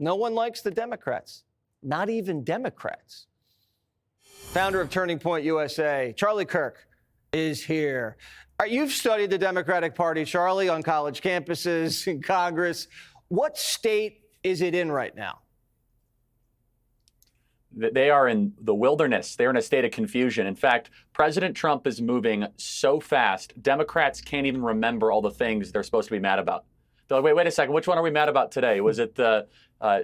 No one likes the Democrats, not even Democrats. Founder of Turning Point USA, Charlie Kirk, is here. You've studied the Democratic Party, Charlie, on college campuses, in Congress. What state is it in right now? They are in the wilderness. They're in a state of confusion. In fact, President Trump is moving so fast, Democrats can't even remember all the things they're supposed to be mad about. They're like, wait a second, which one are we mad about today? Was it the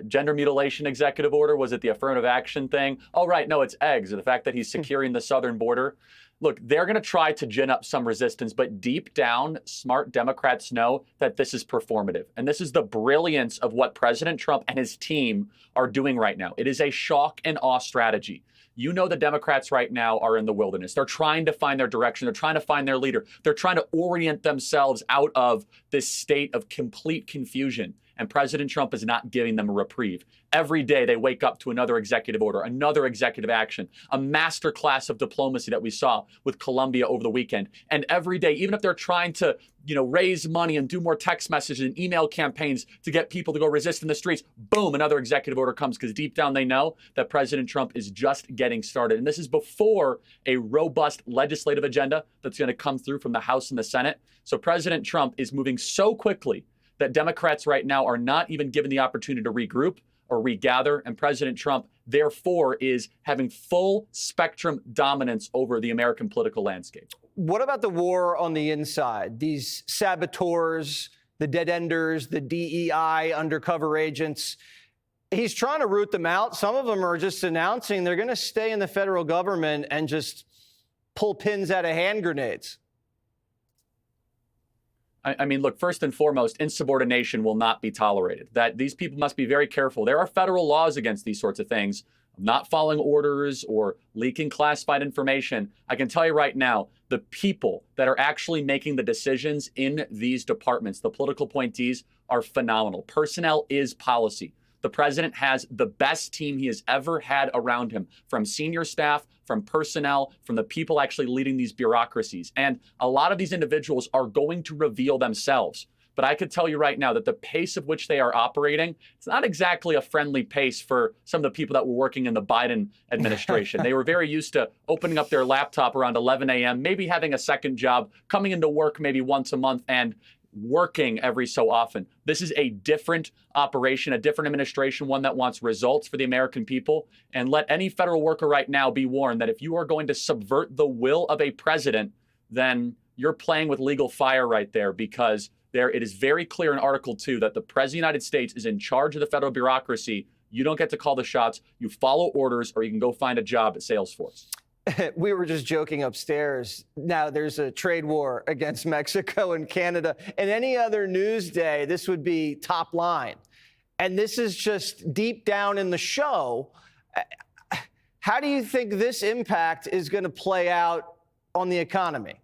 gender mutilation executive order? Was it the affirmative action thing? Oh, right, no, it's eggs, the fact that he's securing the southern border. Look, they're going to try to gin up some resistance, but deep down, smart Democrats know that this is performative. And this is the brilliance of what President Trump and his team are doing right now. It is a shock and awe strategy. You know the Democrats right now are in the wilderness. They're trying to find their direction. They're trying to find their leader. They're trying to orient themselves out of this state of complete confusion. And President Trump is not giving them a reprieve. Every day they wake up to another executive order, another executive action, a masterclass of diplomacy that we saw with Colombia over the weekend. And every day, even if they're trying to, raise money and do more text messages and email campaigns to get people to go resist in the streets, boom, another executive order comes, because deep down they know that President Trump is just getting started. And this is before a robust legislative agenda that's going to come through from the House and the Senate. So President Trump is moving so quickly that Democrats right now are not even given the opportunity to regroup or regather. And President Trump, therefore, is having full spectrum dominance over the American political landscape. What about the war on the inside? These saboteurs, the dead enders, the DEI undercover agents. He's trying to root them out. Some of them are just announcing they're going to stay in the federal government and just pull pins out of hand grenades. I mean, look, first and foremost, insubordination will not be tolerated. That these people must be very careful. There are federal laws against these sorts of things, not following orders or leaking classified information. I can tell you right now, the people that are actually making the decisions in these departments, the political appointees, are phenomenal. Personnel is policy. The president has the best team he has ever had around him, from senior staff, from personnel, from the people actually leading these bureaucracies. And a lot of these individuals are going to reveal themselves. But I could tell you right now that the pace of which they are operating, it's not exactly a friendly pace for some of the people that were working in the Biden administration. They were very used to opening up their laptop around 11 a.m., maybe having a second job, coming into work maybe once a month, and working every so often. This is a different operation, a different administration, one that wants results for the American people. And let any federal worker right now be warned that if you are going to subvert the will of a president, then you're playing with legal fire right there, because it is very clear in Article 2 that the President of the United States is in charge of the federal bureaucracy. You don't get to call the shots. You follow orders, or you can go find a job at Salesforce. We were just joking upstairs. Now there's a trade war against Mexico and Canada. And any other news day, this would be top line. And this is just deep down in the show. How do you think this impact is going to play out on the economy?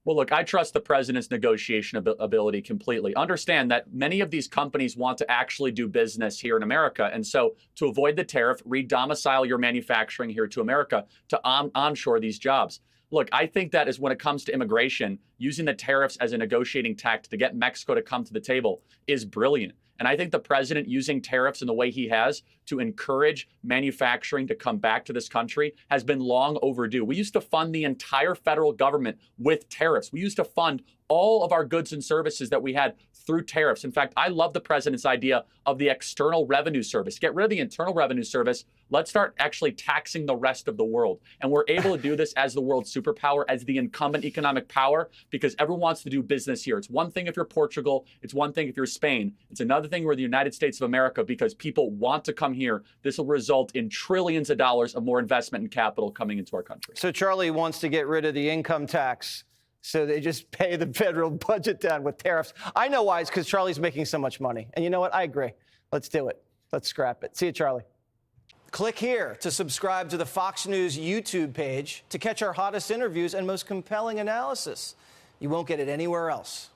Well, look, I trust the president's negotiation ability completely. Understand that many of these companies want to actually do business here in America. And so to avoid the tariff, re-domicile your manufacturing here to America to onshore these jobs. Look, I think that is when it comes to immigration, using the tariffs as a negotiating tactic to get Mexico to come to the table is brilliant. And I think the president using tariffs in the way he has to encourage manufacturing to come back to this country has been long overdue. We used to fund the entire federal government with tariffs. We used to fund all of our goods and services that we had through tariffs. In fact, I love the president's idea of the External Revenue Service. Get rid of the Internal Revenue Service. Let's start actually taxing the rest of the world. And we're able to do this as the world superpower, as the incumbent economic power, because everyone wants to do business here. It's one thing if you're Portugal. It's one thing if you're Spain. It's another thing we're the United States of America, because people want to come here. This will result in trillions of dollars of more investment and capital coming into our country. So Charlie wants to get rid of the income tax, so they just pay the federal budget down with tariffs. I know why. It's because Charlie's making so much money. And you know what? I agree. Let's do it. Let's scrap it. See you, Charlie. Click here to subscribe to the Fox News YouTube page to catch our hottest interviews and most compelling analysis. You won't get it anywhere else.